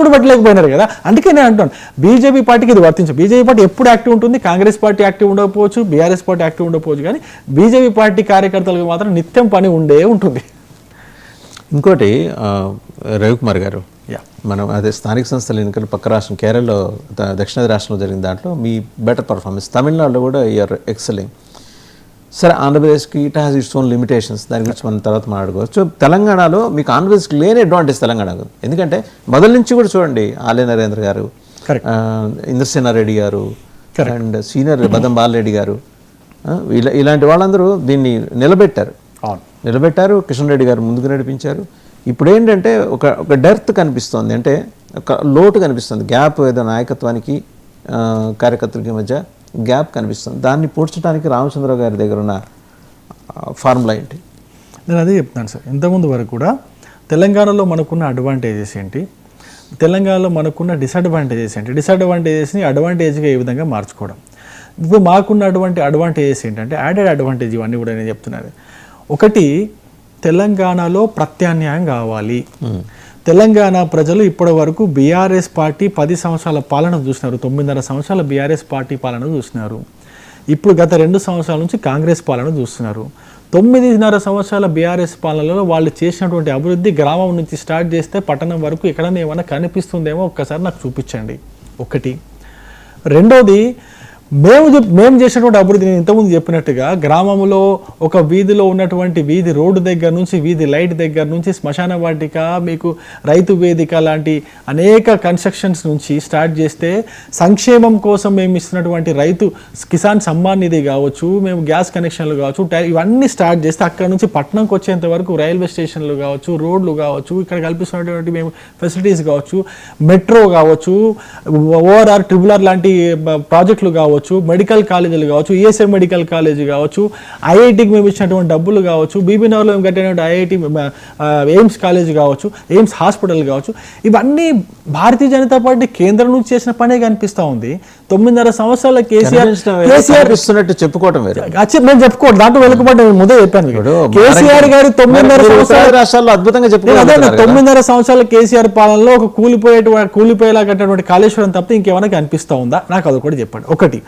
ఇప్పుడు పెట్టలేకపోయినారు కదా. అందుకే నేను అంటాను బీజేపీ పార్టీకి ఇది వర్తించు. బీజేపీ పార్టీ ఎప్పుడు యాక్టివ్ ఉంటుంది, కాంగ్రెస్ పార్టీ యాక్టివ్ ఉండకపోవచ్చు, బీఆర్ఎస్ పార్టీ యాక్టివ్ ఉండకపోవచ్చు, కానీ బీజేపీ పార్టీ కార్యకర్తలకు మాత్రం నిత్యం పని ఉండే ఉంటుంది. ఇంకోటి రవికుమార్ గారు, మనం అదే స్థానిక సంస్థల ఎన్నికలు పక్క రాష్ట్రం కేరళలో దక్షిణాది రాష్ట్రంలో జరిగిన దాంట్లో మీ బెటర్ పర్ఫార్మెన్స్, తమిళనాడులో కూడా యూఆర్ ఎక్సెలింగ్. సరే, ఆంధ్రప్రదేశ్కి it has its own limitations, దాని గురించి మనం తర్వాత మాట్లాడుకోవచ్చు. తెలంగాణలో మీకు ఆంధ్రప్రదేశ్కి లేని అడ్వాంటేజ్ తెలంగాణకు, ఎందుకంటే మొదటి నుంచి కూడా చూడండి ఆలయ నరేంద్ర గారు, ఇంద్రసేనారెడ్డి గారు అండ్ సీనియర్ బదం బాలరెడ్డి గారు, ఇలాంటి వాళ్ళందరూ దీన్ని నిలబెట్టారు. కిషన్ రెడ్డి గారు ముందుకు నడిపించారు. ఇప్పుడు ఏంటంటే ఒక డెర్త్ కనిపిస్తుంది, అంటే ఒక లోటు కనిపిస్తుంది, గ్యాప్, ఏదో నాయకత్వానికి కార్యకర్తలకి మధ్య గ్యాప్ కనిపిస్తుంది. దాన్ని పూడ్చడానికి రామచంద్రరావు గారి దగ్గర ఉన్న ఫార్ములా ఏంటి? నేను అదే చెప్తున్నాను సార్. ఇంతకుముందు వరకు కూడా తెలంగాణలో మనకున్న అడ్వాంటేజెస్ ఏంటి, తెలంగాణలో మనకున్న డిసడ్వాంటేజెస్ ఏంటి, డిసడ్వాంటేజెస్ని అడ్వాంటేజ్గా ఏ విధంగా మార్చుకోవడం. ఇప్పుడు మాకున్నటువంటి అడ్వాంటేజెస్ ఏంటంటే యాడెడ్ అడ్వాంటేజ్, ఇవన్నీ కూడా నేను చెప్తున్నాను. ఒకటి, తెలంగాణలో ప్రత్యామ్నాయం కావాలి. తెలంగాణ ప్రజలు ఇప్పటి వరకు బీఆర్ఎస్ పార్టీ 10 సంవత్సరాల పాలన చూసినారు, 9.5 సంవత్సరాల బీఆర్ఎస్ పార్టీ పాలన చూసినారు. ఇప్పుడు గత 2 సంవత్సరాల నుంచి కాంగ్రెస్ పాలన చూస్తున్నారు. 9.5 సంవత్సరాల బీఆర్ఎస్ పాలనలో వాళ్ళు చేసినటువంటి అభివృద్ధి గ్రామం నుంచి స్టార్ట్ చేస్తే పట్టణం వరకు ఎక్కడైనా ఏమైనా కనిపిస్తుందేమో ఒక్కసారి నాకు చూపించండి. ఒకటి. రెండోది, మేము చేసినటువంటి అభివృద్ధి, నేను ఇంతకుముందు చెప్పినట్టుగా గ్రామంలో ఒక వీధిలో ఉన్నటువంటి వీధి రోడ్డు దగ్గర నుంచి, వీధి లైట్ దగ్గర నుంచి, శ్మశాన వాటిక, మీకు రైతు వేదిక లాంటి అనేక కన్స్ట్రక్షన్స్ నుంచి స్టార్ట్ చేస్తే, సంక్షేమం కోసం మేము ఇస్తున్నటువంటి రైతు కిసాన్ సమ్మాన్ నిధి కావచ్చు, మేము గ్యాస్ కనెక్షన్లు కావచ్చు, ఇవన్నీ స్టార్ట్ చేస్తే అక్కడ నుంచి పట్టణంకి వచ్చేంత వరకు రైల్వే స్టేషన్లు కావచ్చు, రోడ్లు కావచ్చు, ఇక్కడ కల్పిస్తున్నటువంటి మేము ఫెసిలిటీస్ కావచ్చు, మెట్రో కావచ్చు, ఓఆర్ఆర్, ట్రిబుల్ ఆర్ లాంటి ప్రాజెక్టులు కావచ్చు, మెడికల్ కాలేజీలు కావచ్చు, ఈఎస్ఐ మెడికల్ కాలేజీ కావచ్చు, ఐఐటికి మేము ఇచ్చినటువంటి డబ్బులు కావచ్చు, బీబీనగర్లో మేము కట్టినటువంటి ఐఐటి ఎయిమ్స్ కాలేజీ కావచ్చు, ఎయిమ్స్ హాస్పిటల్ కావచ్చు, ఇవన్నీ భారతీయ జనతా పార్టీ కేంద్రం నుంచి చేసిన పనే కనిపిస్తూ ఉంది. 9.5 సంవత్సరాల కేసీఆర్ ఇస్తున్నట్టు చెప్పుకోవటం మేము చెప్పుకోవడం దాంట్లో వెనుకబడి ముందే చెప్పాను. కేసీఆర్ గారు 9.5 సంవత్సరాల రాష్ట్రాల్లో అద్భుతంగా చెప్పుకోవాలి. 9.5 సంవత్సరాల కేసీఆర్ పాలనలో ఒక కూలిపోయేలా కట్టినటువంటి కాళేశ్వరం తప్ప ఇంకేమైనా కనిపిస్తూ ఉందా? నాకు అది కూడా చెప్పండి. ఒకటి,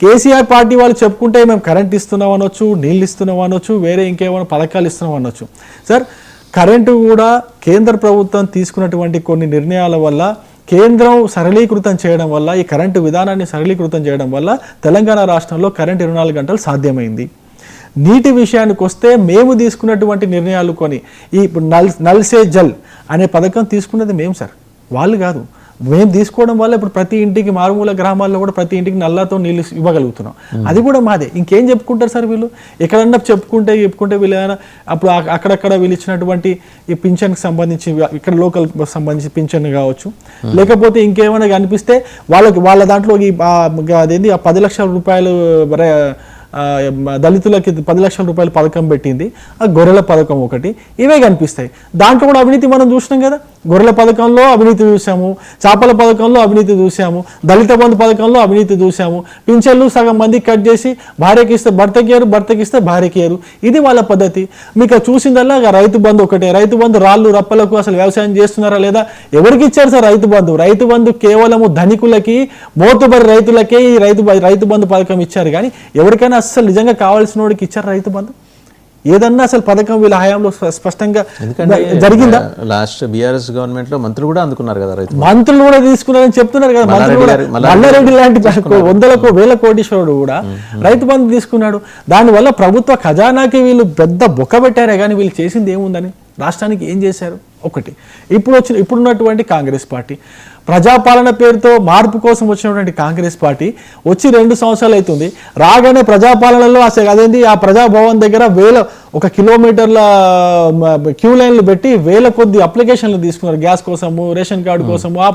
కేసీఆర్ పార్టీ వాళ్ళు చెప్పుకుంటే మేము కరెంట్ ఇస్తున్నాం అనొచ్చు, నీళ్ళు ఇస్తున్నాం అనొచ్చు, వేరే ఇంకేమైనా పథకాలు ఇస్తున్నాం అనొచ్చు. సార్, కరెంటు కూడా కేంద్ర ప్రభుత్వం తీసుకున్నటువంటి కొన్ని నిర్ణయాల వల్ల, కేంద్రం సరళీకృతం చేయడం వల్ల, ఈ కరెంటు విధానాన్ని సరళీకృతం చేయడం వల్ల తెలంగాణ రాష్ట్రంలో కరెంట్ 24 గంటలు సాధ్యమైంది. నీటి విషయానికి వస్తే మేము తీసుకున్నటువంటి నిర్ణయాలు కొని, ఈ నల్ సే జల్ అనే పథకం తీసుకున్నది మేము సార్, వాళ్ళు కాదు. మేము తీసుకోవడం వల్ల ఇప్పుడు ప్రతి ఇంటికి, మారుమూల గ్రామాల్లో కూడా ప్రతి ఇంటికి నల్లతో నీళ్ళు ఇవ్వగలుగుతున్నాం. అది కూడా మాదే. ఇంకేం చెప్పుకుంటారు సార్ వీళ్ళు? ఎక్కడన్నా చెప్పుకుంటే వీళ్ళు ఏమైనా అప్పుడు అక్కడక్కడ వీళ్ళు ఇచ్చినటువంటి ఈ పింఛన్కి సంబంధించి, ఇక్కడ లోకల్ సంబంధించి పింఛన్ కావచ్చు, లేకపోతే ఇంకేమైనా కనిపిస్తే వాళ్ళ దాంట్లో అదేంటి 10 లక్షల రూపాయలు దళితులకి 10 లక్షల రూపాయల పథకం పెట్టింది, ఆ గొర్రెల పథకం ఒకటి, ఇవే కనిపిస్తాయి. దాంట్లో కూడా అవినీతి మనం చూసినాం కదా. గొర్రెల పథకంలో అవినీతి చూసాము, చేపల పథకంలో అవినీతి చూసాము, దళిత బంధు పథకంలో అవినీతి చూసాము, పింఛన్లు సగం మందికి కట్ చేసి భార్యకి ఇస్తే భర్తకి ఇస్తే భార్యకి ఇయ్యరు. ఇది వాళ్ళ పద్ధతి. మీకు చూసిందల్లా రైతు బంధు ఒకటే. రైతు బంధు రాళ్ళు రప్పలకు అసలు వ్యవసాయం చేస్తున్నారా లేదా? ఎవరికి ఇచ్చారు సార్ రైతు బంధు? రైతు బంధు కేవలము ధనికులకి, మోతుబరి రైతులకే ఈ రైతు బంధు పథకం ఇచ్చారు, కానీ ఎవరికైనా అసలు నిజంగా కావాల్సిన వాడికి ఇచ్చారు రైతు బంధు? ఏదన్నా అసలు పథకం వీళ్ళ హయాంలో స్పష్టంగా జరిగిందా? లాస్ట్ బీఆర్ఎస్ గవర్నమెంట్ లో మంత్రులు కూడా అందుకున్నారు కదా, మంత్రులు కూడా తీసుకున్నారని చెప్తున్నారు కదా. మల్లారెడ్డి లాంటి 100,000 కోటీశ్వరుడు కూడా రైతు బంధు తీసుకున్నాడు. దానివల్ల ప్రభుత్వ ఖజానాకి వీళ్ళు పెద్ద బొక్క పెట్టారే, కానీ వీళ్ళు చేసింది ఏముందని, రాష్ట్రానికి ఏం చేశారు? ఒకటి. ఇప్పుడున్నటువంటి కాంగ్రెస్ పార్టీ, ప్రజాపాలన పేరుతో మార్పు కోసం వచ్చినటువంటి కాంగ్రెస్ పార్టీ వచ్చి 2 సంవత్సరాలు అవుతుంది. రాగానే ప్రజాపాలనలో అసలు అదేంటి, ఆ ప్రజాభవన్ దగ్గర 1 కిలోమీటర్ల క్యూ లైన్లు పెట్టి 1000 కొద్ది అప్లికేషన్లు తీసుకున్నారు, గ్యాస్ కోసము, రేషన్ కార్డు కోసము, ఆ